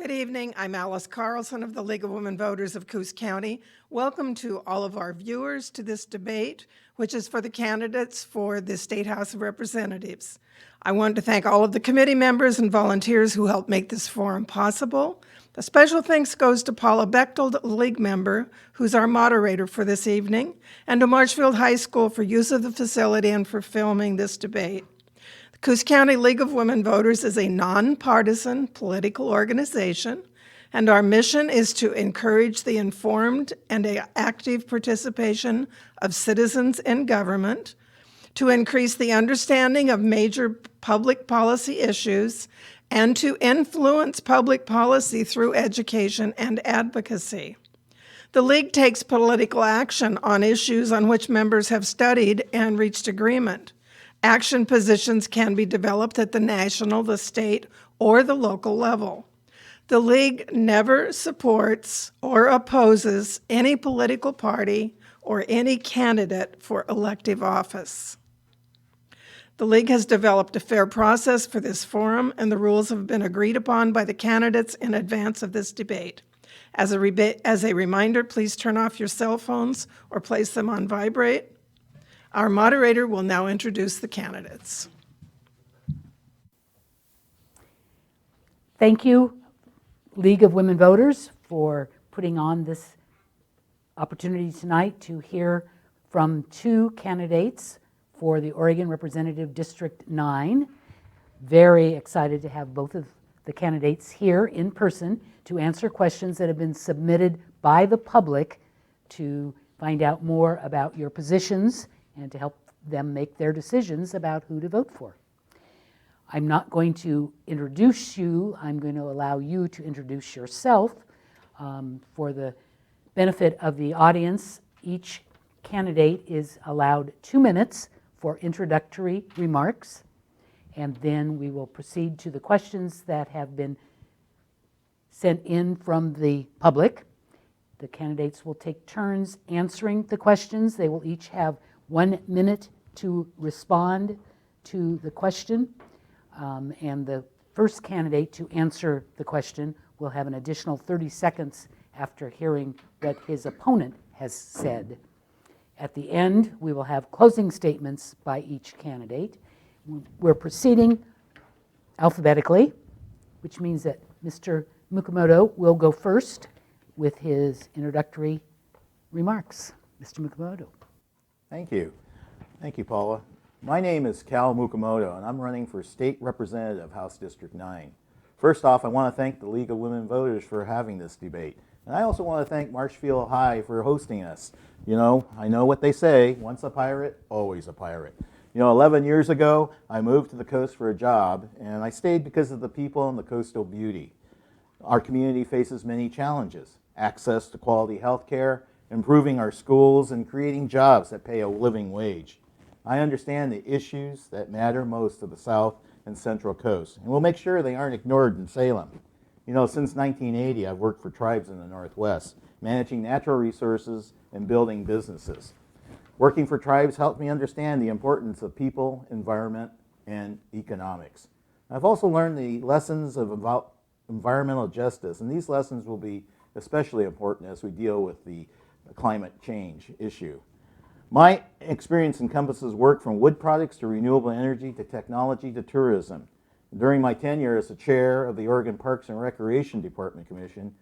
Good evening. I'm Alice Carlson of the League of Women Voters of Coos County. Welcome to all of our viewers to this debate, which is for the candidates for the State House of Representatives. I want to thank all of the committee members and volunteers who helped make this forum possible. A special thanks goes to Paula Bechtel, the League member, who's our moderator for this evening, and to Marshfield High School for use of the facility and for filming this debate. Coos County League of Women Voters is a nonpartisan political organization, and our mission is to encourage the informed and active participation of citizens in government, to increase the understanding of major public policy issues, and to influence public policy through education and advocacy. The League takes political action on issues on which members have studied and reached agreement. Action positions can be developed at the national, the state, or the local level. The League never supports or opposes any political party or any candidate for elective office. The League has developed a fair process for this forum, and the rules have been agreed upon by the candidates in advance of this debate. As a reminder, please turn off your cell phones or place them on vibrate. Our moderator will now introduce the candidates. Thank you, League of Women Voters, for putting on this opportunity tonight to hear from two candidates for the Oregon Representative District 9. Very excited to have both of the candidates here in person to answer questions that have been submitted by the public to find out more about your positions and to help them make their decisions about who to vote for. I'm not going to introduce you. I'm going to allow you to introduce yourself. For the benefit of the audience, each candidate is allowed 2 minutes for introductory remarks, and then we will proceed to the questions that have been sent in from the public. The candidates will take turns answering the questions. They will each have 1 minute to respond to the question, and the first candidate to answer the question will have an additional 30 seconds after hearing what his opponent has said. At the end, we will have closing statements by each candidate. We're proceeding alphabetically, which means that Mr. Mukumoto will go first with his introductory remarks. Mr. Mukumoto. Thank you. Thank you, Paula. My name is Cal Mukumoto, and I'm running for State Representative, House District 9. First off, I want to thank the League of Women Voters for having this debate. And I also want to thank Marshfield High for hosting us. You know, I know what they say, once a pirate, always a pirate. You know, 11 years ago, I moved to the coast for a job, and I stayed because of the people and the coastal beauty. Our community faces many challenges: access to quality health care, improving our schools, and creating jobs that pay a living wage. I understand the issues that matter most to the South and Central Coast, and we'll make sure they aren't ignored in Salem. You know, since 1980, I've worked for tribes in the Northwest, managing natural resources and building businesses. Working for tribes helped me understand the importance of people, environment, and economics. I've also learned the lessons of environmental justice, and these lessons will be especially important as we deal with the climate change issue. My experience encompasses work from wood products to renewable energy to technology to tourism. During my tenure as the chair of the Oregon Parks and Recreation Department Commission,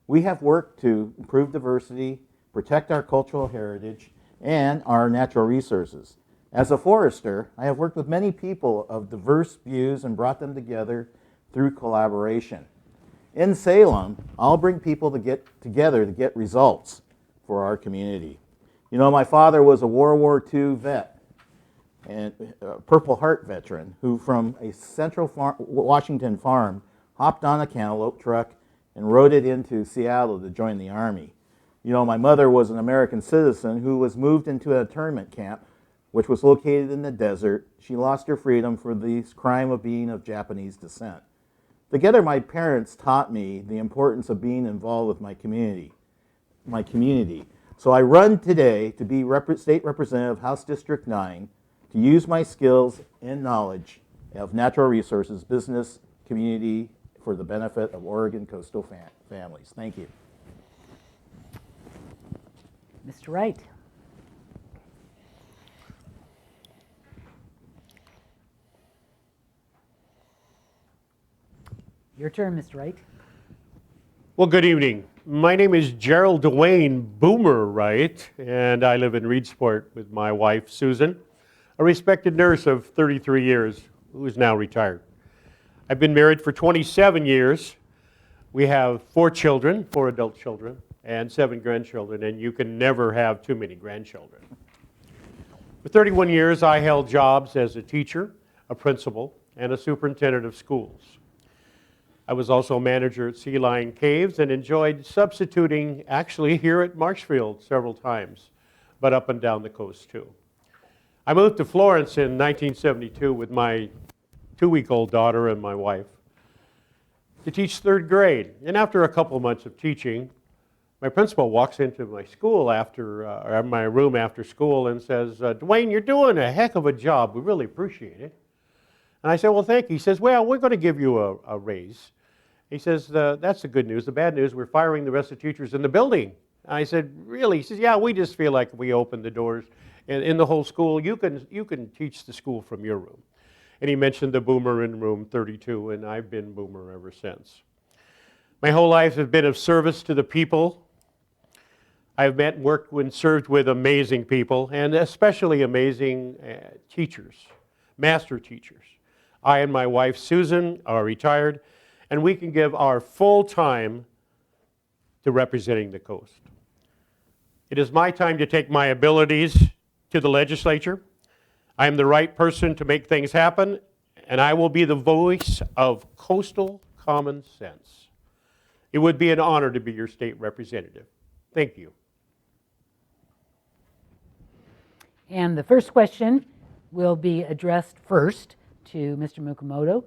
we have worked to improve diversity, protect our cultural heritage, and our natural resources. As a forester, I have worked with many people of diverse views and brought them together through collaboration. In Salem, I'll bring people together to get results for our community. You know, my father was a World War II vet and a Purple Heart veteran who, from a central Washington farm, hopped on a cantaloupe truck and rode it into Seattle to join the Army. You know, my mother was an American citizen who was moved into an internment camp, which was located in the desert. She lost her freedom for the crime of being of Japanese descent. Together, my parents taught me the importance of being involved with my community. So I run today to be State Representative, House District 9, to use my skills and knowledge of natural resources, business, community for the benefit of Oregon coastal families. Thank you. Mr. Wright. Your turn, Mr. Wright. Well, good evening. My name is Gerald Dwayne Boomer Wright, and I live in Reedsport with my wife, Susan, a respected nurse of 33 years who is now retired. I've been married for 27 years. We have 4 children, 4 adult children, and 7 grandchildren, and you can never have too many grandchildren. For 31 years, I held jobs as a teacher, a principal, and a superintendent of schools. I was also manager at Sea Lion Caves and enjoyed substituting actually here at Marshfield several times, but up and down the coast too. I moved to Florence in 1972 with my 2-week-old daughter and my wife to teach 3rd grade. And after a couple of months of teaching, my principal walks into my school or my room after school and says, "Dwayne, you're doing a heck of a job. We really appreciate it." And I said, "Well, thank you." He says, "Well, we're going to give you a raise." He says, "That's the good news. The bad news, we're firing the rest of the teachers in the building." And I said, "Really?" He says, "Yeah, we just feel like if we open the doors in the whole school, you can teach the school from your room." And he mentioned the Boomer in room 32, and I've been Boomer ever since. My whole life has been of service to the people. I've met, worked, and served with amazing people, and especially amazing teachers, master teachers. I and my wife, Susan, are retired, and we can give our full time to representing the coast. It is my time to take my abilities to the legislature. I am the right person to make things happen, and I will be the voice of coastal common sense. It would be an honor to be your state representative. Thank you. And the first question will be addressed first to Mr. Mukumoto,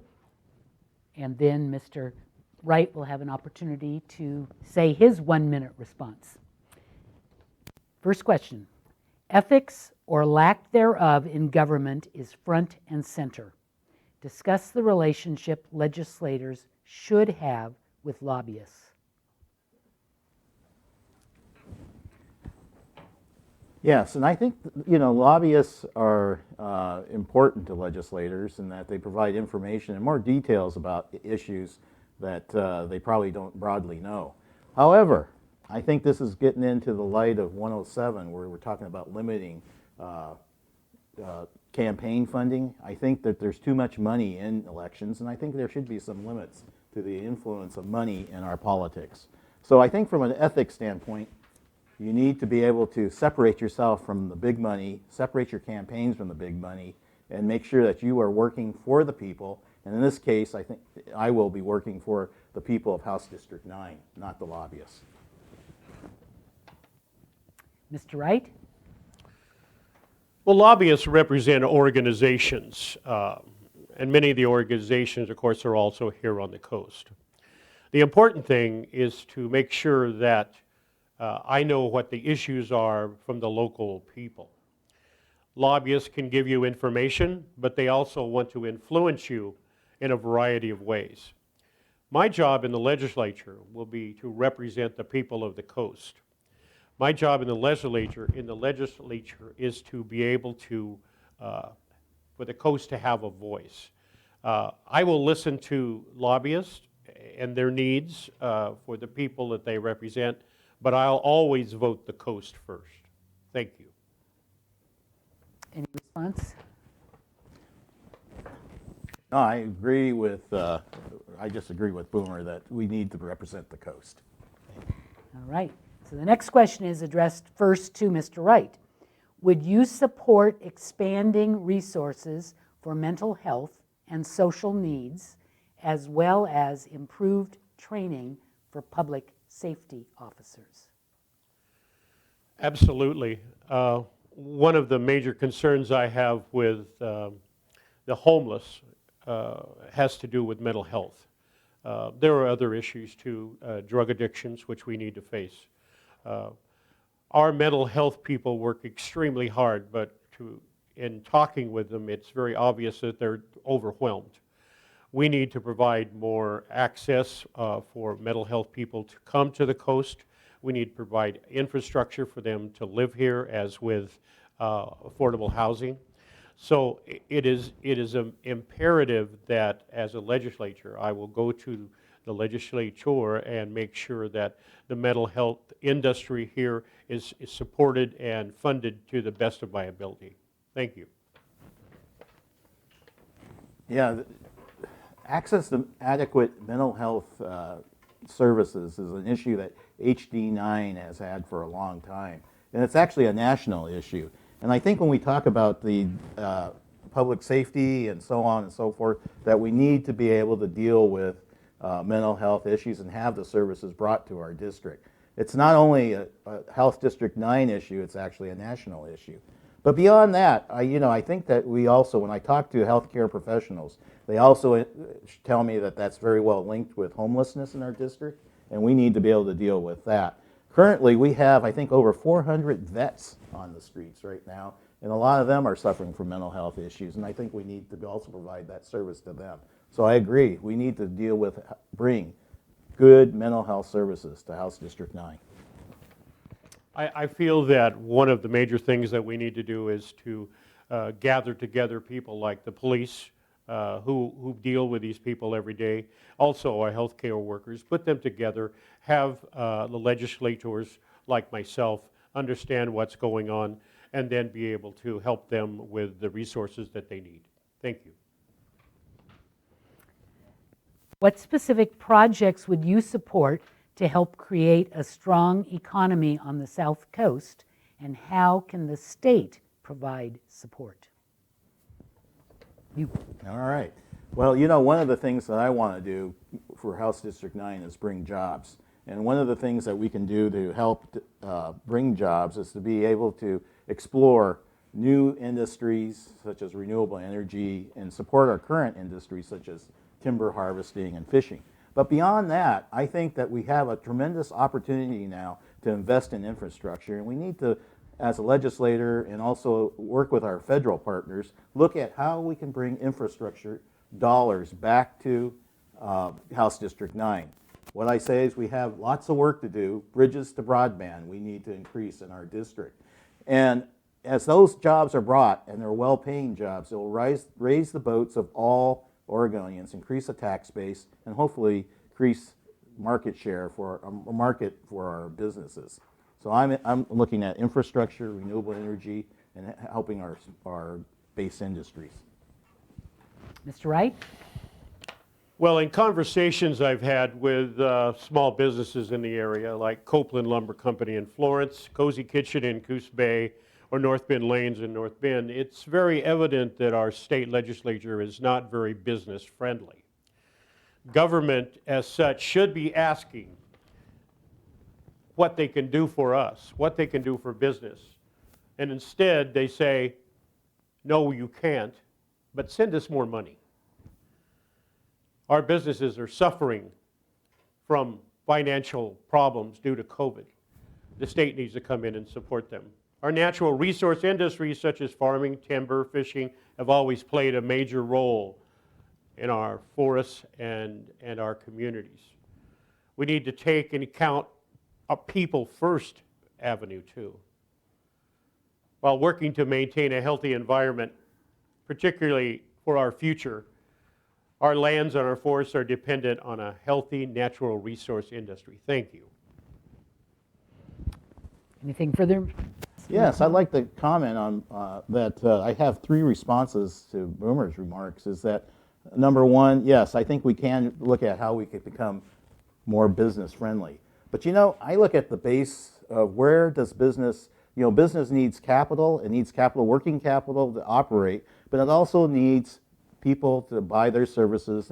and then Mr. Wright will have an opportunity to say his 1-minute response. First question: ethics or lack thereof in government is front and center. Discuss the relationship legislators should have with lobbyists. Yes, and I think, lobbyists are important to legislators in that they provide information and more details about issues that they probably don't broadly know. However, I think this is getting into the light of 107, where we're talking about limiting campaign funding. I think that there's too much money in elections, and I think there should be some limits to the influence of money in our politics. So I think from an ethics standpoint, you need to be able to separate yourself from the big money, separate your campaigns from the big money, and make sure that you are working for the people. And in this case, I think I will be working for the people of House District 9, not the lobbyists. Mr. Wright? Well, lobbyists represent organizations, and many of the organizations, of course, are also here on the coast. The important thing is to make sure that I know what the issues are from the local people. Lobbyists can give you information, but they also want to influence you in a variety of ways. My job in the legislature will be to represent the people of the coast. My job in the legislature is to be able to, for the coast to have a voice. I will listen to lobbyists and their needs for the people that they represent, but I'll always vote the coast first. Thank you. Any response? No, I agree with, I just agree with Boomer that we need to represent the coast. All right. So the next question is addressed first to Mr. Wright. Would you support expanding resources for mental health and social needs, as well as improved training for public safety officers? Absolutely. One of the major concerns I have with the homeless has to do with mental health. There are other issues too, drug addictions, which we need to face. Our mental health people work extremely hard, but in talking with them, it's very obvious that they're overwhelmed. We need to provide more access for mental health people to come to the coast. We need to provide infrastructure for them to live here, as with affordable housing. So it is imperative that as a legislature, I will go to the legislature and make sure that the mental health industry here is supported and funded to the best of my ability. Thank you. Yeah, access to adequate mental health services is an issue that HD9 has had for a long time. And it's actually a national issue. And I think when we talk about the public safety and so on and so forth, that we need to be able to deal with mental health issues and have the services brought to our district. It's not only a Health District 9 issue, it's actually a national issue. But beyond that, I think that we also, when I talk to healthcare professionals, they also tell me that that's very well linked with homelessness in our district, and we need to be able to deal with that. Currently, we have, I think, over 400 vets on the streets right now, and a lot of them are suffering from mental health issues, and I think we need to also provide that service to them. So I agree, we need to bring good mental health services to House District 9. I feel that one of the major things that we need to do is to gather together people like the police who deal with these people every day, also our healthcare workers, put them together, have the legislators like myself understand what's going on, and then be able to help them with the resources that they need. Thank you. What specific projects would you support to help create a strong economy on the South Coast, and how can the state provide support? You. All right. Well, one of the things that I want to do for House District 9 is bring jobs. And one of the things that we can do to help bring jobs is to be able to explore new industries such as renewable energy and support our current industries such as timber harvesting and fishing. But beyond that, I think that we have a tremendous opportunity now to invest in infrastructure, and we need to, as a legislator and also work with our federal partners, look at how we can bring infrastructure dollars back to House District 9. What I say is we have lots of work to do. Bridges to broadband we need to increase in our district. And as those jobs are brought, and they're well-paying jobs, it will raise the boats of all Oregonians, increase the tax base, and hopefully increase market share for a market for our businesses. So I'm looking at infrastructure, renewable energy, and helping our base industries. Mr. Wright? Well, in conversations I've had with small businesses in the area, like Copeland Lumber Company in Florence, Cozy Kitchen in Coos Bay, or North Bend Lanes in North Bend, it's very evident that our state legislature is not very business friendly. Government, as such, should be asking what they can do for us, what they can do for business. And instead, they say, no, you can't, but send us more money. Our businesses are suffering from financial problems due to COVID. The state needs to come in and support them. Our natural resource industries such as farming, timber, fishing have always played a major role in our forests and our communities. We need to take into account a people first avenue too, while working to maintain a healthy environment, particularly for our future. Our lands and our forests are dependent on a healthy natural resource industry. Thank you. Anything further? Yes, I'd like to comment on that. I have three responses to Boomer's remarks. Is that number one, yes, I think we can look at how we could become more business friendly. But I look at the base of where does business, business needs capital, it needs capital, working capital to operate, but it also needs people to buy their services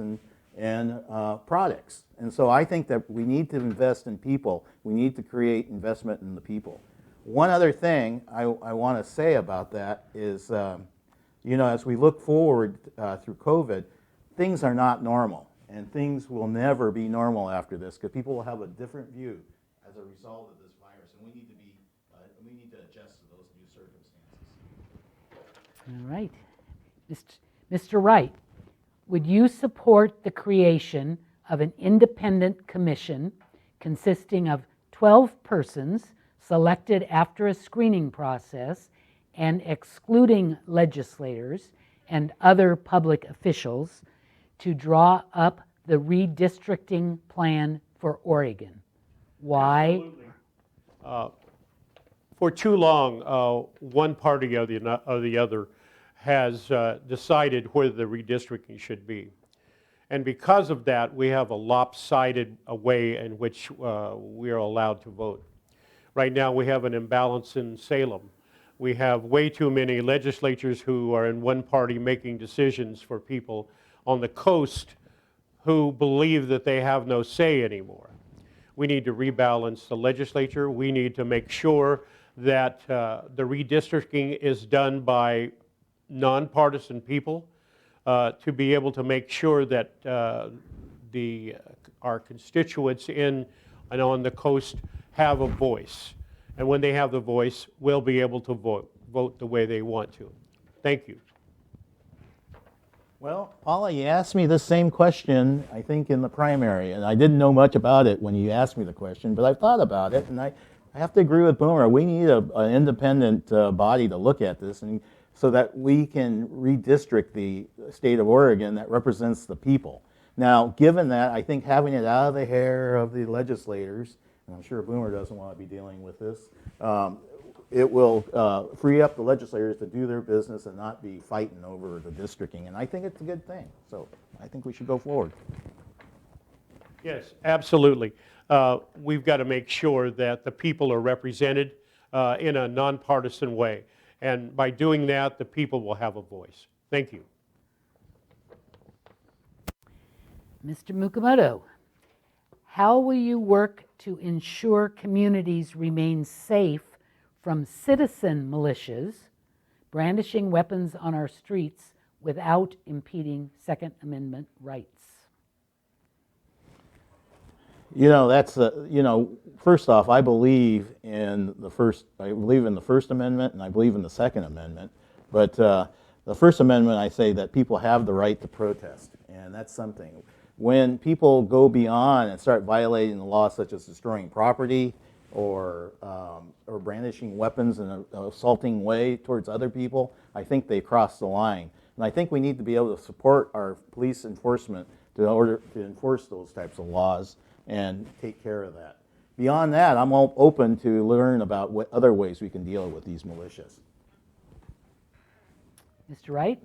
and products. And so I think that we need to invest in people. We need to create investment in the people. One other thing I want to say about that is, as we look forward through COVID, things are not normal, and things will never be normal after this because people will have a different view as a result of this virus, and we need to adjust to those new circumstances. All right. Mr. Wright, Would you support the creation of an independent commission consisting of 12 persons selected after a screening process and excluding legislators and other public officials to draw up the redistricting plan for Oregon? Why? Absolutely. For too long, one party or the other has decided where the redistricting should be. And because of that, we have a lopsided way in which we are allowed to vote. Right now, we have an imbalance in Salem. We have way too many legislators who are in one party making decisions for people on the coast who believe that they have no say anymore. We need to rebalance the legislature. We need to make sure that the redistricting is done by nonpartisan people to be able to make sure that our constituents in and on the coast have a voice. And when they have the voice, we'll be able to vote the way they want to. Thank you. Well, Paula, you asked me the same question, I think, in the primary, and I didn't know much about it when you asked me the question, but I thought about it, and I have to agree with Boomer. We need an independent body to look at this, and so that we can redistrict the state of Oregon that represents the people. Now, given that, I think having it out of the hair of the legislators, and I'm sure Boomer doesn't want to be dealing with this, it will free up the legislators to do their business and not be fighting over the districting. And I think it's a good thing. So I think we should go forward. Yes, absolutely. We've got to make sure that the people are represented in a nonpartisan way. And by doing that, the people will have a voice. Thank you. Mr. Mukumoto, how will you work to ensure communities remain safe from citizen militias brandishing weapons on our streets without impeding Second Amendment rights? You know, that's first off, I believe in the First Amendment and I believe in the Second Amendment. But the First Amendment, I say that people have the right to protest, and that's something. When people go beyond and start violating the law, such as destroying property or brandishing weapons in an assaulting way towards other people, I think they cross the line. And I think we need to be able to support our police enforcement in order to enforce those types of laws and take care of that. Beyond that, I'm open to learn about what other ways we can deal with these militias. Mr. Wright?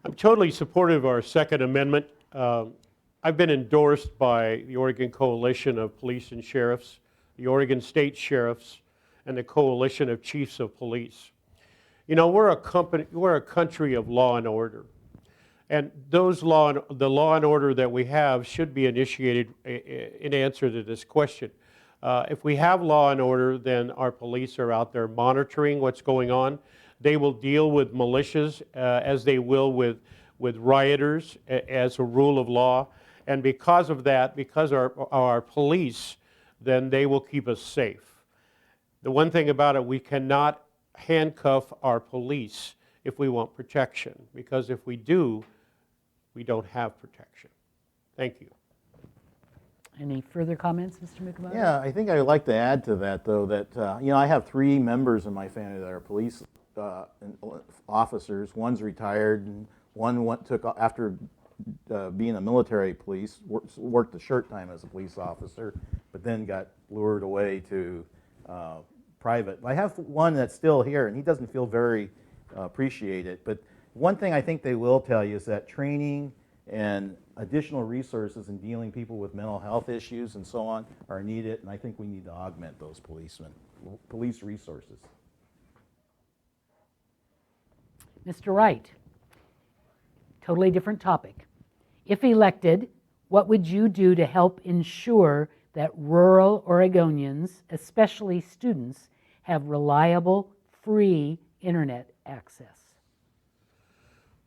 I'm totally supportive of our Second Amendment. I've been endorsed by the Oregon Coalition of Police and Sheriffs, the Oregon State Sheriffs, and the Coalition of Chiefs of Police. You know, we're a country of law and order. And the law and order that we have should be initiated in answer to this question. If we have law and order, then our police are out there monitoring what's going on. They will deal with militias as they will with rioters as a rule of law. And because of that, because our police, then they will keep us safe. The one thing about it, we cannot handcuff our police if we want protection, because if we do, we don't have protection. Thank you. Any further comments, Mr. Mukumoto? Yeah, I think I would like to add to that, though, that I have 3 members in my family that are police officers. One's retired, and one took after being a military police, worked a short time as a police officer, but then got lured away to private. I have one that's still here, and he doesn't feel very appreciated. But one thing I think they will tell you is that training and additional resources in dealing people with mental health issues and so on are needed, and I think we need to augment those police resources. Mr. Wright, totally different topic. If elected, what would you do to help ensure that rural Oregonians, especially students, have reliable, free internet access?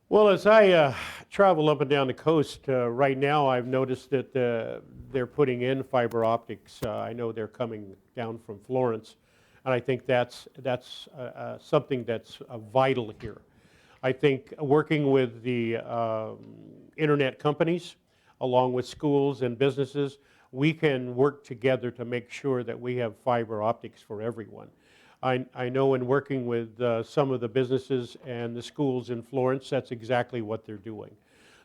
Well, as I travel up and down the coast, right now I've noticed that they're putting in fiber optics. I know they're coming down from Florence, and I think that's something that's vital here. I think working with the internet companies, along with schools and businesses, we can work together to make sure that we have fiber optics for everyone. I know in working with some of the businesses and the schools in Florence, that's exactly what they're doing.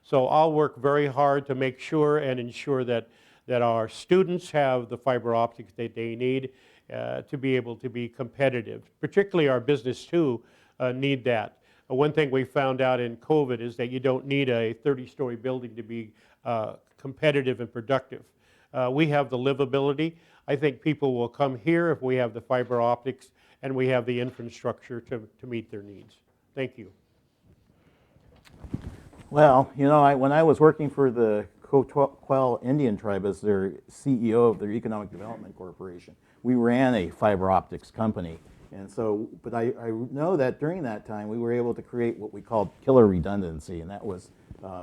So I'll work very hard to make sure and ensure that our students have the fiber optics that they need to be able to be competitive. Particularly our business too need that. One thing we found out in COVID is that you don't need a 30-story building to be competitive and productive. We have the livability. I think people will come here if we have the fiber optics and we have the infrastructure to meet their needs. Thank you. Well, you know, when I was working for the Coquel Indian Tribe as their CEO of their Economic Development Corporation, we ran a fiber optics company. And so, but I know that during that time, we were able to create what we called killer redundancy, and that was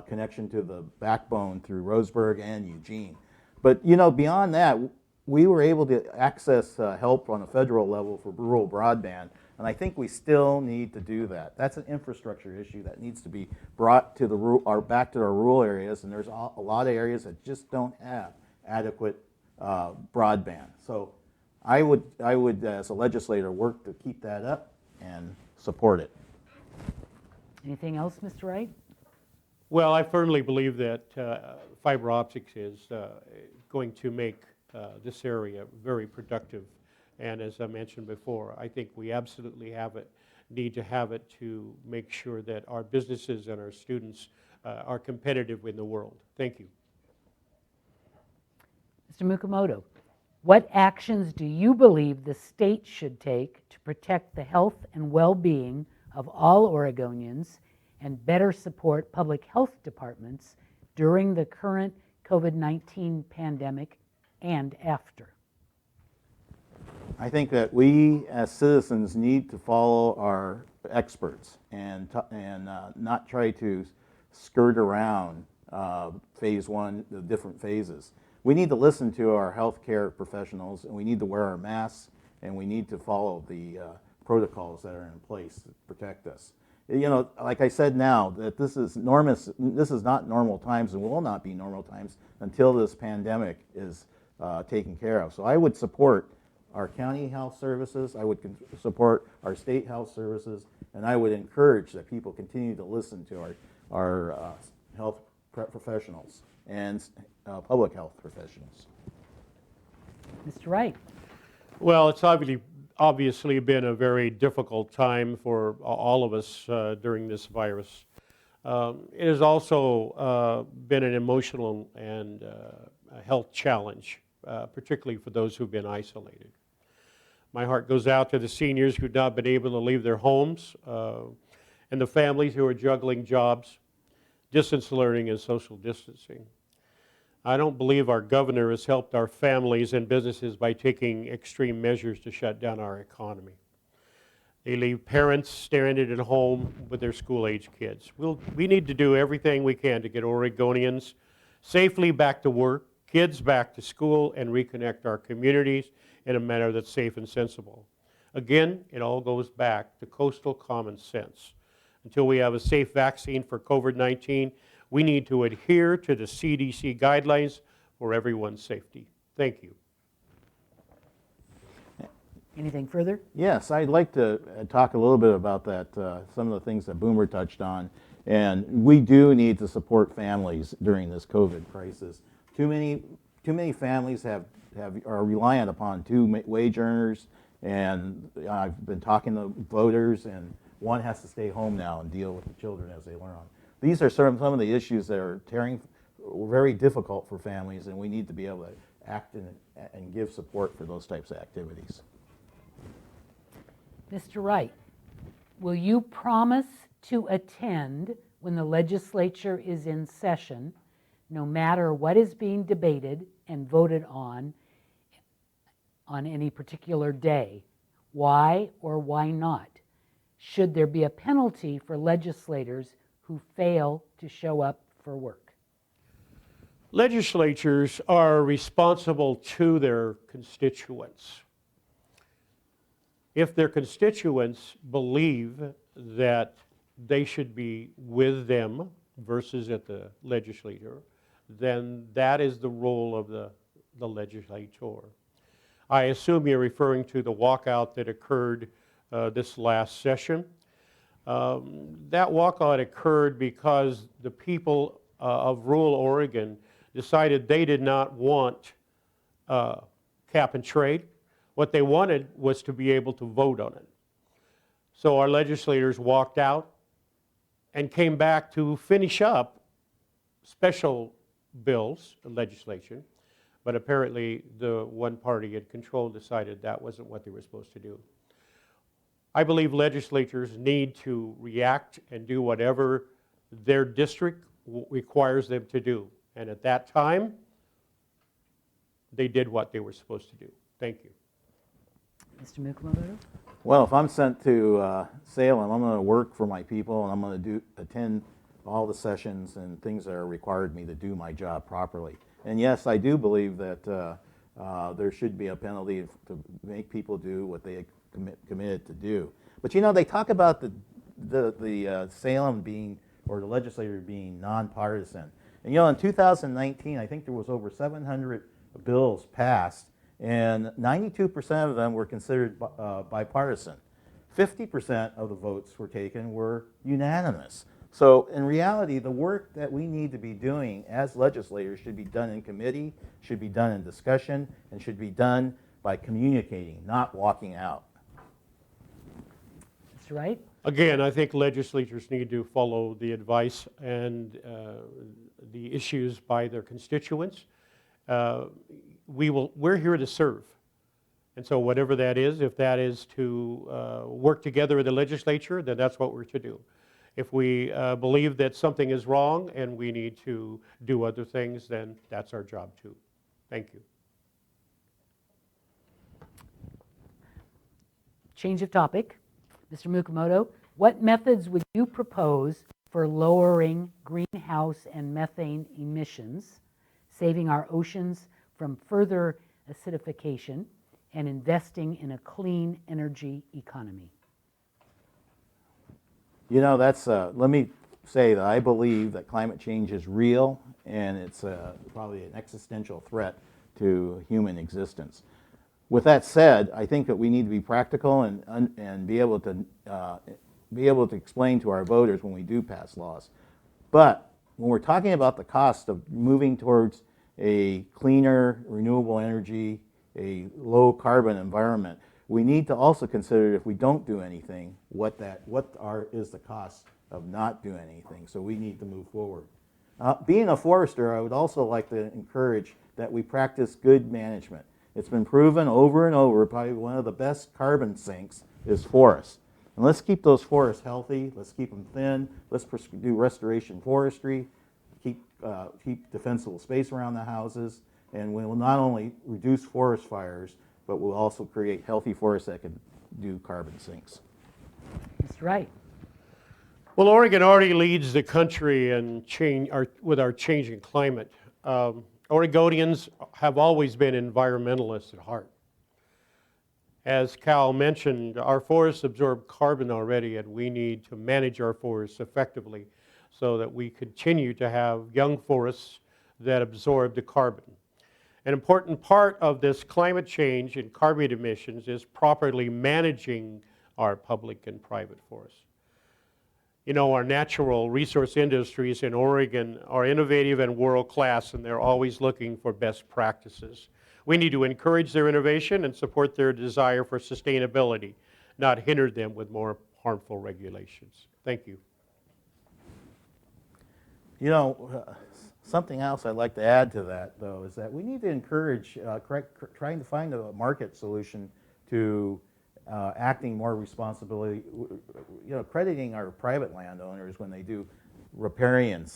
connection to the backbone through Roseburg and Eugene. But, you know, beyond that, we were able to access help on a federal level for rural broadband, and I think we still need to do that. That's an infrastructure issue that needs to be brought to back to our rural areas, and there's a lot of areas that just don't have adequate broadband. So I would, as a legislator, work to keep that up and support it. Anything else, Mr. Wright? Well, I firmly believe that fiber optics is going to make this area very productive. And as I mentioned before, I think we absolutely need to have it to make sure that our businesses and our students are competitive in the world. Thank you. Mr. Mukumoto, what actions do you believe the state should take to protect the health and well-being of all Oregonians and better support public health departments during the current COVID-19 pandemic and after? I think that we as citizens need to follow our experts and not try to skirt around phase one, the different phases. We need to listen to our healthcare professionals, and we need to wear our masks, and we need to follow the protocols that are in place to protect us. You know, like I said now, that this is not normal times and will not be normal times until this pandemic is taken care of. So I would support our county health services, I would support our state health services, and I would encourage that people continue to listen to our health professionals and public health professionals. Mr. Wright. Well, it's obviously been a very difficult time for all of us during this virus. It has also been an emotional and a health challenge, particularly for those who've been isolated. My heart goes out to the seniors who've not been able to leave their homes and the families who are juggling jobs, distance learning, and social distancing. I don't believe our governor has helped our families and businesses by taking extreme measures to shut down our economy. They leave parents stranded at home with their school-age kids. We need to do everything we can to get Oregonians safely back to work, kids back to school, and reconnect our communities in a manner that's safe and sensible. Again, it all goes back to coastal common sense. Until we have a safe vaccine for COVID-19, we need to adhere to the CDC guidelines for everyone's safety. Thank you. Anything further? Yes, I'd like to talk a little bit about that, some of the things that Boomer touched on. And we do need to support families during this COVID crisis. Too many families are reliant upon two wage earners, and I've been talking to voters, and one has to stay home now and deal with the children as they learn on. These are some of the issues that are very difficult for families, and we need to be able to act and give support for those types of activities. Mr. Wright, will you promise to attend when the legislature is in session, no matter what is being debated and voted on any particular day? Why or why not? Should there be a penalty for legislators who fail to show up for work? Legislatures are responsible to their constituents. If their constituents believe that they should be with them versus at the legislature, then that is the role of the legislator. I assume you're referring to the walkout that occurred this last session. That walkout occurred because the people of rural Oregon decided they did not want cap and trade. What they wanted was to be able to vote on it. So our legislators walked out and came back to finish up special bills, legislation, but apparently the one party in control decided that wasn't what they were supposed to do. I believe legislatures need to react and do whatever their district requires them to do. And at that time, they did what they were supposed to do. Thank you. Mr. Mukumoto? Well, if I'm sent to Salem, I'm going to work for my people, and I'm going to attend all the sessions and things that are required me to do my job properly. And yes, I do believe that there should be a penalty to make people do what they committed to do. But you know, they talk about the Salem being, or the legislature being nonpartisan. And you know, in 2019, I think there was over 700 bills passed, and 92% of them were considered bipartisan. 50% of the votes were taken were unanimous. So in reality, the work that we need to be doing as legislators should be done in committee, should be done in discussion, and should be done by communicating, not walking out. Mr. Wright? Again, I think legislatures need to follow the advice and the issues by their constituents. We're here to serve. And so whatever that is, if that is to work together in the legislature, then that's what we're to do. If we believe that something is wrong and we need to do other things, then that's our job too. Thank you. Change of topic. Mr. Mukumoto, what methods would you propose for lowering greenhouse and methane emissions, saving our oceans from further acidification, and investing in a clean energy economy? You know, that's, let me say that I believe that climate change is real, and it's probably an existential threat to human existence. With that said, I think that we need to be practical and be able to explain to our voters when we do pass laws. But when we're talking about the cost of moving towards a cleaner, renewable energy, a low carbon environment, we need to also consider, if we don't do anything, what is the cost of not doing anything. So we need to move forward. Being a forester, I would also like to encourage that we practice good management. It's been proven over and over, probably one of the best carbon sinks is forests. And let's keep those forests healthy, let's keep them thin, let's do restoration forestry, keep defensible space around the houses, and we will not only reduce forest fires, but we'll also create healthy forests that can do carbon sinks. Mr. Wright? Well, Oregon already leads the country with our changing climate. Oregonians have always been environmentalists at heart. As Cal mentioned, our forests absorb carbon already, and we need to manage our forests effectively so that we continue to have young forests that absorb the carbon. An important part of this climate change and carbon emissions is properly managing our public and private forests. You know, our natural resource industries in Oregon are innovative and world-class, and they're always looking for best practices. We need to encourage their innovation and support their desire for sustainability, not hinder them with more harmful regulations. Thank you. You know, something else I'd like to add to that, though, is that we need to encourage trying to find a market solution to acting more responsibility, you know, crediting our private landowners when they do riparian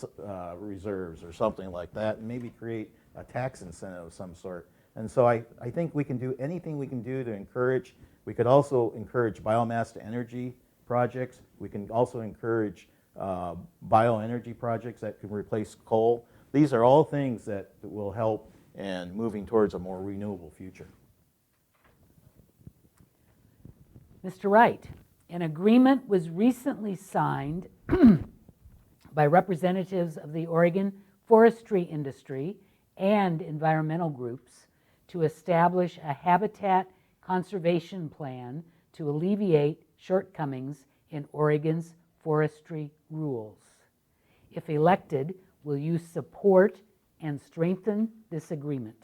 reserves or something like that, and maybe create a tax incentive of some sort. And so I think we can do anything we can do to encourage. We could also encourage biomass to energy projects. We can also encourage bioenergy projects that can replace coal. These are all things that will help in moving towards a more renewable future. Mr. Wright, An agreement was recently signed by representatives of the Oregon forestry industry and environmental groups to establish a habitat conservation plan to alleviate shortcomings in Oregon's forestry rules. If elected, will you support and strengthen this agreement?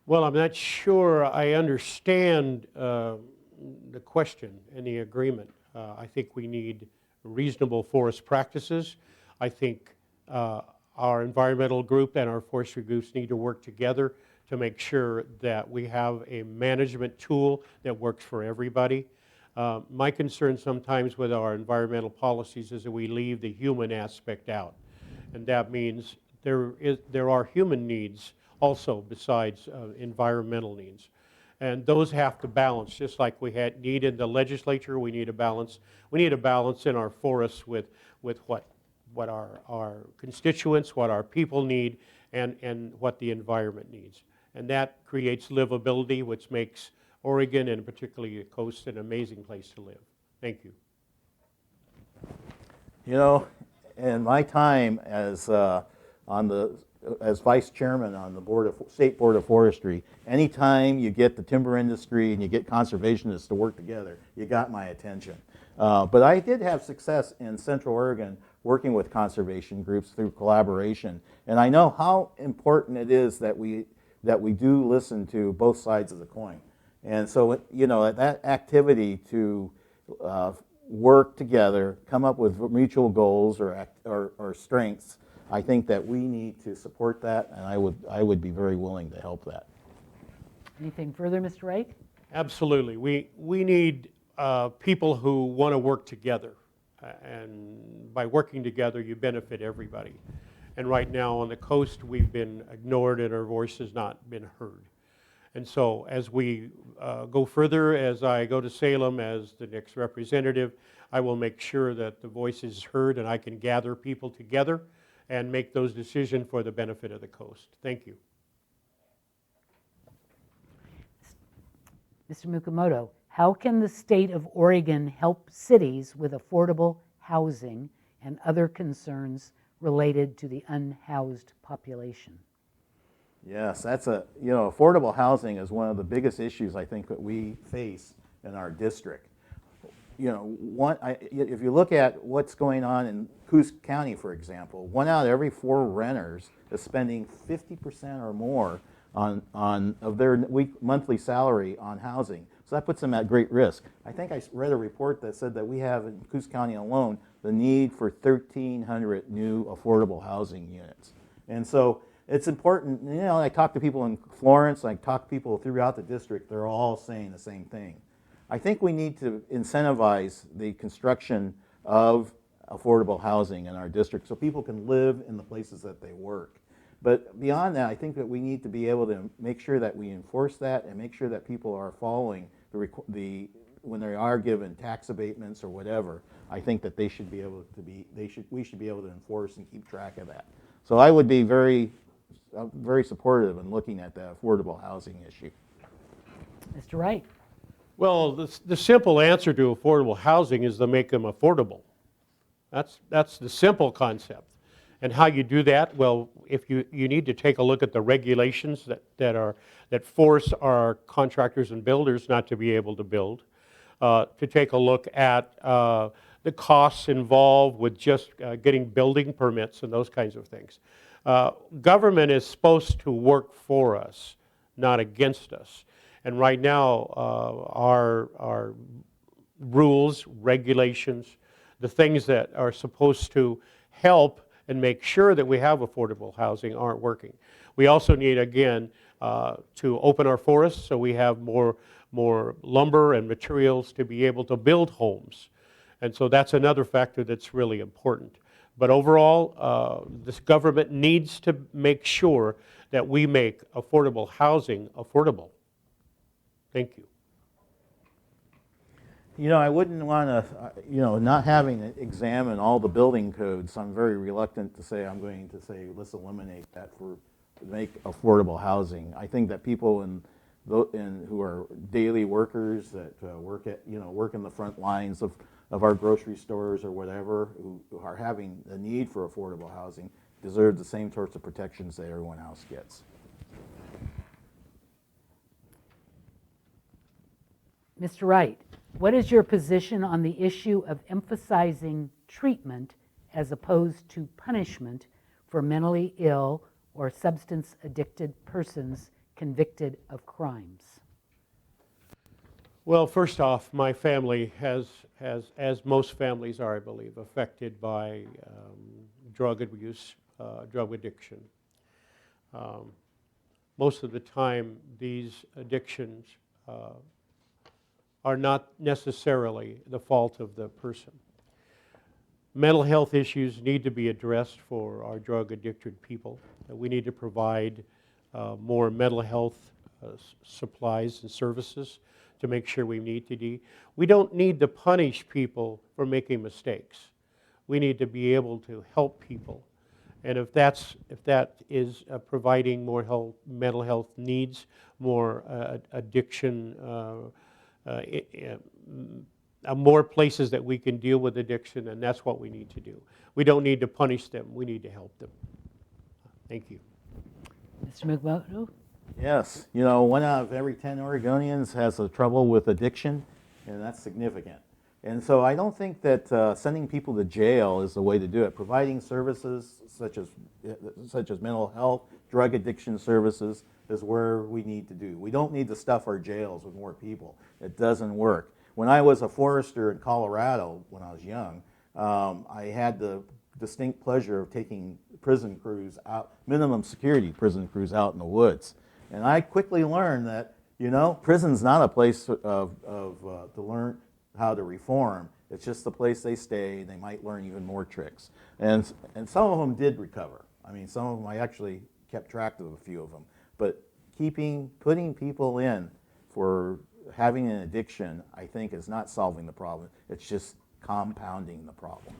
Well, I'm not sure I understand the question and the agreement. I think we need reasonable forest practices. I think our environmental group and our forestry groups need to work together to make sure that we have a management tool that works for everybody. My concern sometimes with our environmental policies is that we leave the human aspect out. And that means there are human needs also besides environmental needs. And those have to balance, just like we need in the legislature, we need a balance. We need a balance in our forests with what our constituents, what our people need, and what the environment needs. And that creates livability, which makes Oregon, and particularly the coast, an amazing place to live. Thank you. You know, in my time as vice chairman on the State Board of Forestry, anytime you get the timber industry and you get conservationists to work together, you got my attention. But I did have success in Central Oregon working with conservation groups through collaboration, and I know how important it is that we do listen to both sides of the coin. And so, you know, that activity to work together, come up with mutual goals or strengths, I think that we need to support that, and I would be very willing to help that. Anything further, Mr. Wright? Absolutely. We need people who want to work together. And by working together, you benefit everybody. And right now on the coast, we've been ignored and our voice has not been heard. And so as we go further, as I go to Salem as the next representative, I will make sure that the voice is heard and I can gather people together and make those decisions for the benefit of the coast. Thank you. Mr. Mukumoto, how can the state of Oregon help cities with affordable housing and other concerns related to the unhoused population? Yes, affordable housing is one of the biggest issues I think that we face in our district. If you look at what's going on in Coos County, for example, 1 out of every 4 renters is spending 50% or more of their monthly salary on housing. So that puts them at great risk. I think I read a report that said that we have in Coos County alone the need for 1,300 new affordable housing units. And so it's important, I talk to people in Florence, I talk to people throughout the district, they're all saying the same thing. I think we need to incentivize the construction of affordable housing in our district so people can live in the places that they work. But beyond that, I think that we need to be able to make sure that we enforce that and make sure that people are following when they are given tax abatements or whatever. I think that we should be able to enforce and keep track of that. So I would be very supportive in looking at the affordable housing issue. Mr. Wright? Well, the simple answer to affordable housing is to make them affordable. That's the simple concept. And how you do that? Well, if you need to take a look at the regulations that force our contractors and builders not to be able to build, to take a look at the costs involved with just getting building permits and those kinds of things. Government is supposed to work for us, not against us. And right now, our rules, regulations, the things that are supposed to help and make sure that we have affordable housing aren't working. We also need, again, to open our forests so we have more lumber and materials to be able to build homes. And so that's another factor that's really important. But overall, this government needs to make sure that we make affordable housing affordable. Thank you. I wouldn't want to, not having to examine all the building codes, I'm very reluctant to say let's eliminate that to make affordable housing. I think that people and who are daily workers that work in the front lines of our grocery stores or whatever, who are having the need for affordable housing, deserve the same sorts of protections that everyone else gets. Mr. Wright, what is your position on the issue of emphasizing treatment as opposed to punishment for mentally ill or substance-addicted persons convicted of crimes? Well, first off, my family has, as most families are, I believe, affected by drug abuse, drug addiction. Most of the time, these addictions are not necessarily the fault of the person. Mental health issues need to be addressed for our drug addicted people. We need to provide more mental health supplies and services to make sure we meet the need. We don't need to punish people for making mistakes. We need to be able to help people. And if that is providing more mental health needs, more addiction, more places that we can deal with addiction, and that's what we need to do. We don't need to punish them. We need to help them. Thank you. Mr. Mukumoto? Yes, 1 out of every 10 Oregonians has a trouble with addiction, and that's significant. And so I don't think that sending people to jail is the way to do it. Providing services such as mental health, drug addiction services is where we need to do. We don't need to stuff our jails with more people. It doesn't work. When I was a forester in Colorado when I was young, I had the distinct pleasure of taking prison crews out, minimum security prison crews out in the woods. And I quickly learned that, prison's not a place to learn how to reform. It's just the place they stay. They might learn even more tricks. And some of them did recover. I mean, some of them, I actually kept track of a few of them. But putting people in for having an addiction, I think, is not solving the problem. It's just compounding the problem.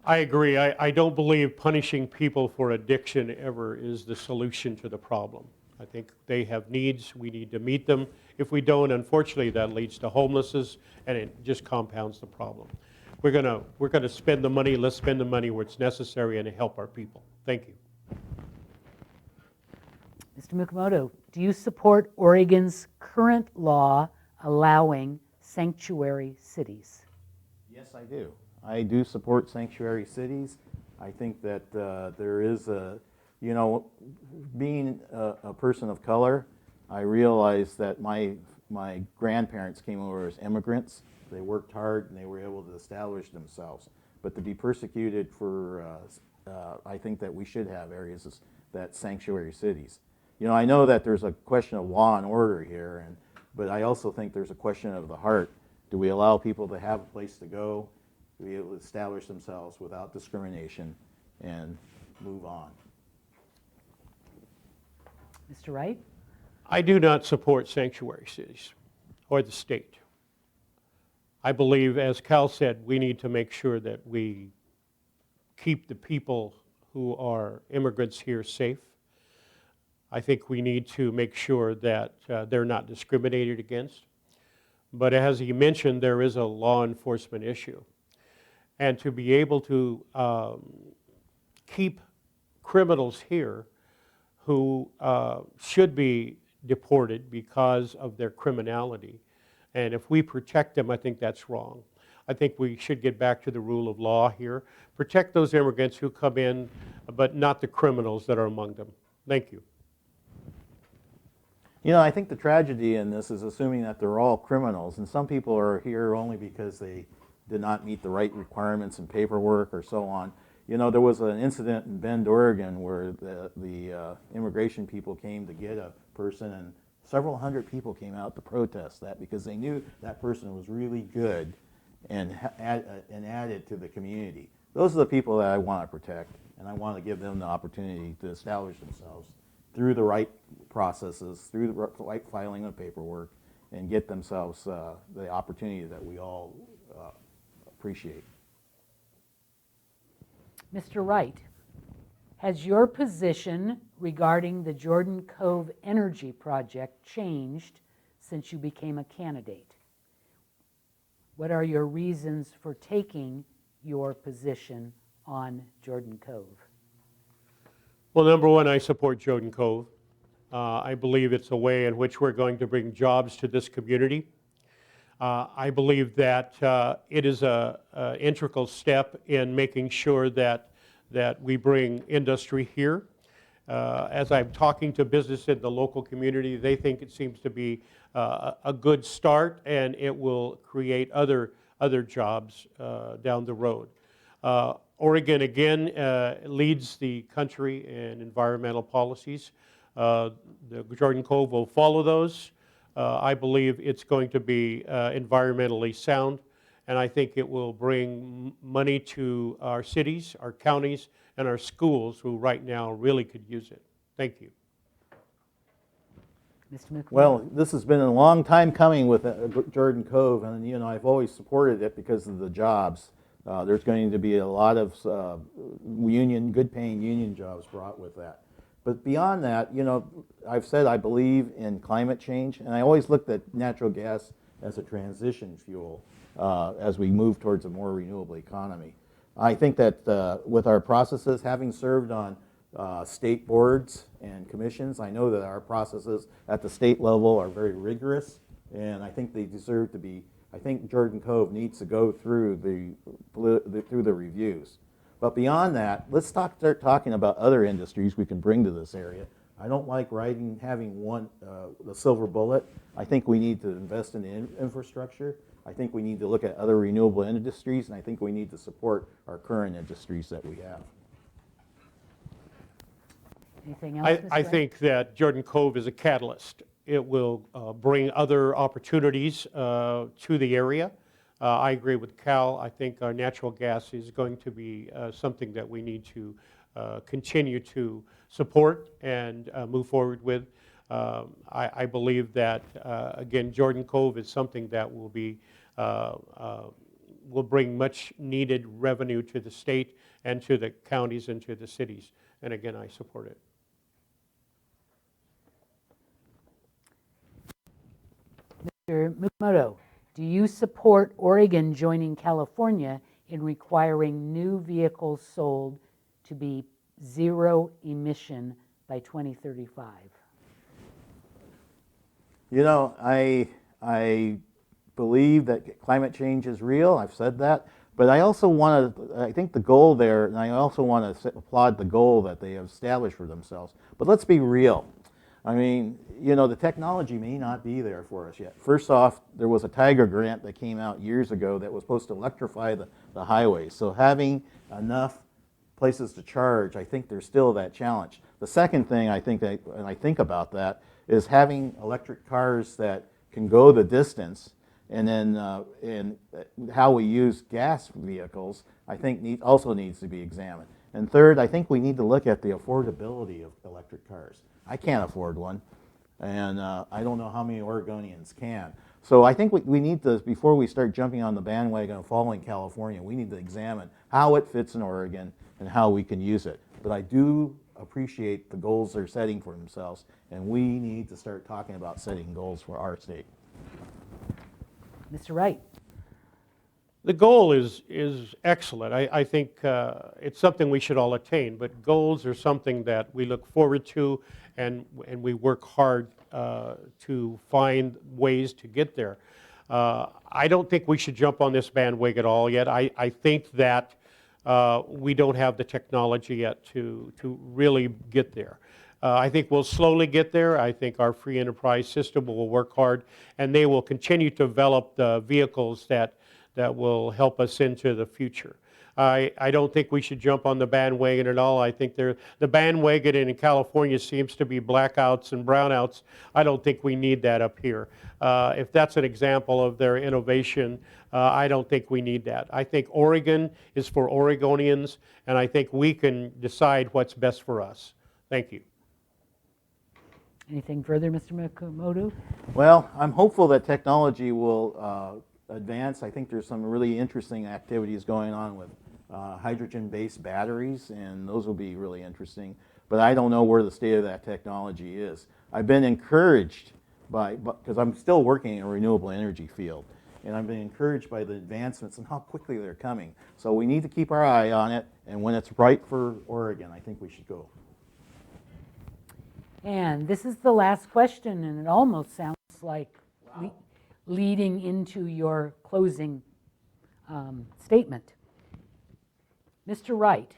I agree. I don't believe punishing people for addiction ever is the solution to the problem. I think they have needs. We need to meet them. If we don't, unfortunately, that leads to homelessness, and it just compounds the problem. We're gonna spend the money. Let's spend the money where it's necessary and help our people. Thank you. Mr. Mukumoto, do you support Oregon's current law allowing sanctuary cities? Yes, I do. I do support sanctuary cities. I think that there is being a person of color, I realized that my grandparents came over as immigrants. They worked hard and they were able to establish themselves. But to be persecuted for, I think that we should have areas that sanctuary cities. I know that there's a question of law and order here, but I also think there's a question of the heart. Do we allow people to have a place to go, to be able to establish themselves without discrimination and move on? Mr. Wright? I do not support sanctuary cities or the state. I believe, as Cal said, we need to make sure that we keep the people who are immigrants here safe. I think we need to make sure that they're not discriminated against. But as he mentioned, there is a law enforcement issue. And to be able to keep criminals here who should be deported because of their criminality, and if we protect them, I think that's wrong. I think we should get back to the rule of law here. Protect those immigrants who come in, but not the criminals that are among them. Thank you. I think the tragedy in this is assuming that they're all criminals, and some people are here only because they did not meet the right requirements and paperwork or so on. There was an incident in Bend, Oregon, where the immigration people came to get a person, and several hundred people came out to protest that because they knew that person was really good and added to the community. Those are the people that I want to protect, and I want to give them the opportunity to establish themselves through the right processes, through the right filing of paperwork, and get themselves the opportunity that we all appreciate. Mr. Wright, has your position regarding the Jordan Cove Energy Project changed since you became a candidate? What are your reasons for taking your position on Jordan Cove? Well, number one, I support Jordan Cove. I believe it's a way in which we're going to bring jobs to this community. I believe that it is an integral step in making sure that we bring industry here. As I'm talking to business in the local community, they think it seems to be a good start, and it will create other jobs down the road. Oregon, again, leads the country in environmental policies. The Jordan Cove will follow those. I believe it's going to be environmentally sound, and I think it will bring money to our cities, our counties, and our schools who right now really could use it. Thank you. Mr. Mukumoto? Well, this has been a long time coming with Jordan Cove, and I've always supported it because of the jobs. There's going to be a lot of good-paying union jobs brought with that. But beyond that, I've said I believe in climate change, and I always looked at natural gas as a transition fuel as we move towards a more renewable economy. I think that with our processes, having served on state boards and commissions, I know that our processes at the state level are very rigorous, and I think they deserve to be. I think Jordan Cove needs to go through the reviews. But beyond that, let's start talking about other industries we can bring to this area. I don't like having the silver bullet. I think we need to invest in the infrastructure. I think we need to look at other renewable industries, and I think we need to support our current industries that we have. Anything else, Mr. I Wright? think that Jordan Cove is a catalyst. It will bring other opportunities to the area. I agree with Cal. I think our natural gas is going to be something that we need to continue to support and move forward with. I believe that, again, Jordan Cove is something that will bring much needed revenue to the state and to the counties and to the cities. And again, I support it. Mr. Mukumoto, do you support Oregon joining California in requiring new vehicles sold to be zero emission by 2035? I believe that climate change is real. I've said that. But I also I think the goal there, and I also want to applaud the goal that they have established for themselves. But let's be real. I mean, the technology may not be there for us yet. First off, there was a Tiger grant that came out years ago that was supposed to electrify the highways. So having enough places to charge, I think there's still that challenge. The second thing I think and I think about that, is having electric cars that can go the distance, and then how we use gas vehicles, I think also needs to be examined. And third, I think we need to look at the affordability of electric cars. I can't afford one, and I don't know how many Oregonians can. So I think we need to, before we start jumping on the bandwagon of following California, we need to examine how it fits in Oregon and how we can use it. But I do appreciate the goals they're setting for themselves, and we need to start talking about setting goals for our state. Mr. Wright? The goal is excellent. I think it's something we should all attain, but goals are something that we look forward to, and we work hard to find ways to get there. I don't think we should jump on this bandwagon at all yet. I think that we don't have the technology yet to really get there. I think we'll slowly get there. I think our free enterprise system will work hard, and they will continue to develop the vehicles that will help us into the future. I don't think we should jump on the bandwagon at all. I think the bandwagon in California seems to be blackouts and brownouts. I don't think we need that up here. If that's an example of their innovation, I don't think we need that. I think Oregon is for Oregonians, and I think we can decide what's best for us. Thank you. Anything further, Mr. Mukumoto? Well, I'm hopeful that technology will advance. I think there's some really interesting activities going on with hydrogen-based batteries, and those will be really interesting. but I don't know where the state of that technology is. I've been encouraged because I'm still working in a renewable energy field, and I've been encouraged by the advancements and how quickly they're coming. So we need to keep our eye on it, and when it's right for Oregon, I think we should go. And this is the last question, and it almost sounds like leading into your closing statement. Mr. Wright,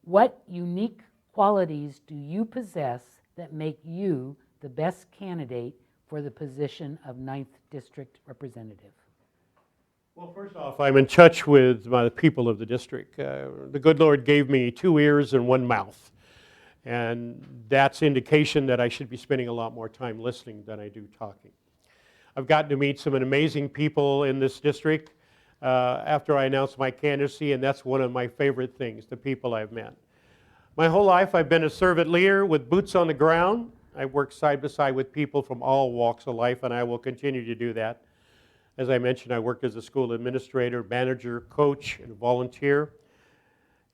what unique qualities do you possess that make you the best candidate for the position of 9th District Representative? Well, first off, I'm in touch with the people of the district. The good Lord gave me 2 ears and 1 mouth. And that's indication that I should be spending a lot more time listening than I do talking. I've gotten to meet some amazing people in this district after I announced my candidacy, and that's one of my favorite things, the people I've met. My whole life I've been a servant leader with boots on the ground. I've worked side by side with people from all walks of life, and I will continue to do that. As I mentioned, I worked as a school administrator, manager, coach, and volunteer.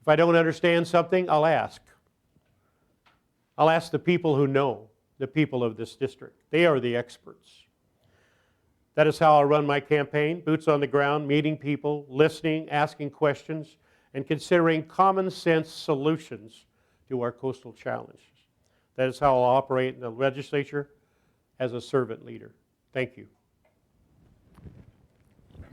If I don't understand something, I'll ask. I'll ask the people who know, the people of this district. They are the experts. That is how I'll run my campaign, boots on the ground, meeting people, listening, asking questions, and considering common sense solutions to our coastal challenges. That is how I'll operate in the legislature as a servant leader. Thank you.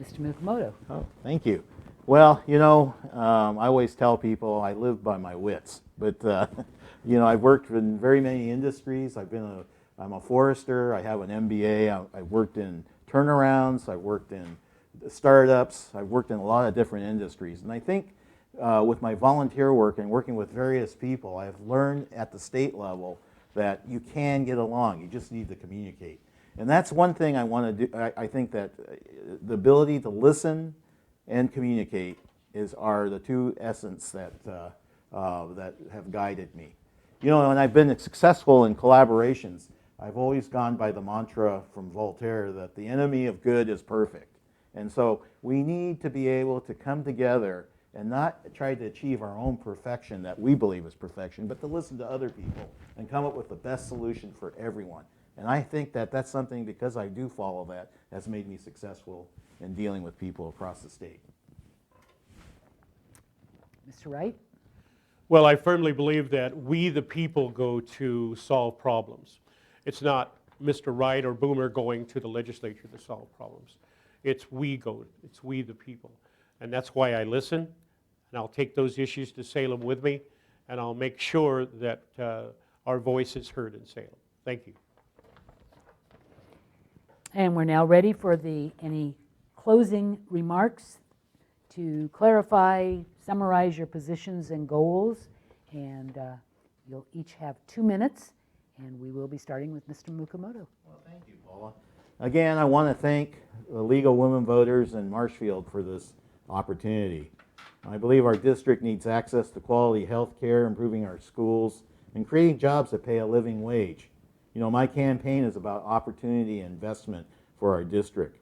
Mr. Mukumoto. Oh, thank you. Well, you know, I always tell people I live by my wits, but you know, I've worked in very many industries. I'm a forester. I have an MBA. I've worked in turnarounds. I've worked in startups. I've worked in a lot of different industries, and I think with my volunteer work and working with various people, I've learned at the state level that you can get along. You just need to communicate. And that's one thing I want to do. I think that the ability to listen and communicate are the 2 essence that have guided me. You know, and I've been successful in collaborations. I've always gone by the mantra from Voltaire that the enemy of good is perfect. And so we need to be able to come together and not try to achieve our own perfection that we believe is perfection, but to listen to other people and come up with the best solution for everyone. And I think that that's something, because I do follow that, has made me successful in dealing with people across the state. Mr. Wright? Well, I firmly believe that we, the people, go to solve problems. It's not Mr. Wright or Boomer going to the legislature to solve problems. It's we, the people. And that's why I listen, and I'll take those issues to Salem with me, and I'll make sure that our voice is heard in Salem. Thank you. And we're now ready for any closing remarks to clarify, summarize your positions and goals. And you'll each have 2 minutes, and we will be starting with Mr. Mukumoto. Well, thank you, Paula. Again, I want to thank the League of Women Voters in Marshfield for this opportunity. I believe our district needs access to quality health care, improving our schools, and creating jobs that pay a living wage. You know, my campaign is about opportunity and investment for our district.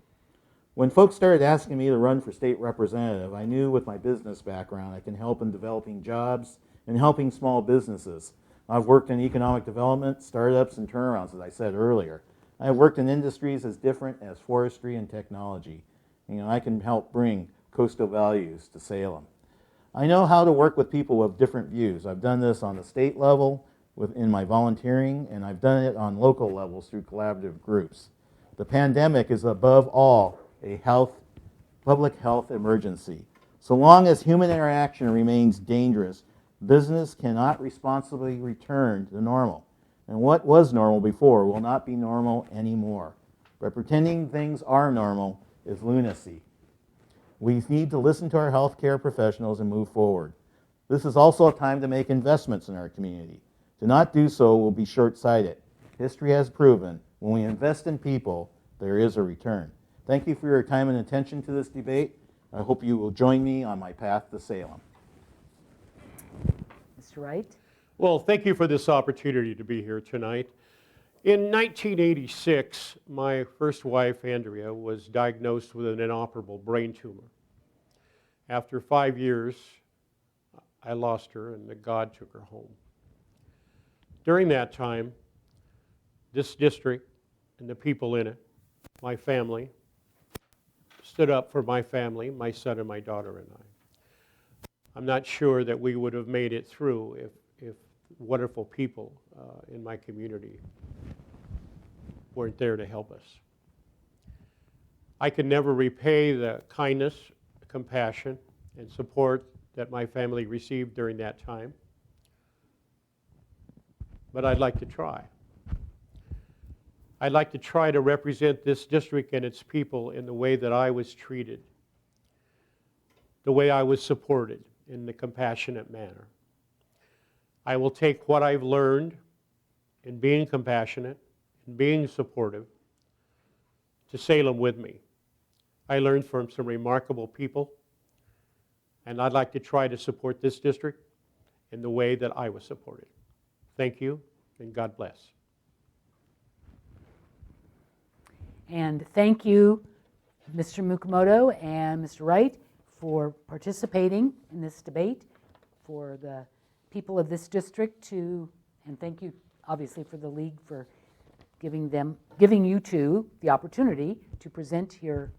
When folks started asking me to run for state representative, I knew with my business background I can help in developing jobs and helping small businesses. I've worked in economic development, startups, and turnarounds, as I said earlier. I've worked in industries as different as forestry and technology. You know, I can help bring coastal values to Salem. I know how to work with people with different views. I've done this on the state level in my volunteering, and I've done it on local levels through collaborative groups. The pandemic is above all a public health emergency. So long as human interaction remains dangerous, business cannot responsibly return to normal. And what was normal before will not be normal anymore. But pretending things are normal is lunacy. We need to listen to our healthcare professionals and move forward. This is also a time to make investments in our community. To not do so will be short-sighted. History has proven when we invest in people, there is a return. Thank you for your time and attention to this debate. I hope you will join me on my path to Salem. Mr. Wright? Well, thank you for this opportunity to be here tonight. In 1986, my first wife, Andrea, was diagnosed with an inoperable brain tumor. After 5 years, I lost her, and God took her home. During that time, this district and the people in it, my family, stood up for my family, my son and my daughter and I. I'm not sure that we would have made it through if wonderful people in my community weren't there to help us. I can never repay the kindness, compassion, and support that my family received during that time, but I'd like to try. I'd like to try to represent this district and its people in the way that I was treated, the way I was supported in the compassionate manner. I will take what I've learned in being compassionate and being supportive to Salem with me. I learned from some remarkable people, and I'd like to try to support this district in the way that I was supported. Thank you, and God bless. And thank you, Mr. Mukumoto and Mr. Wright, for participating in this debate, for the people of this district and thank you, obviously, for the League for giving you two the opportunity to present your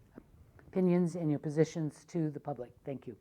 opinions and your positions to the public. Thank you.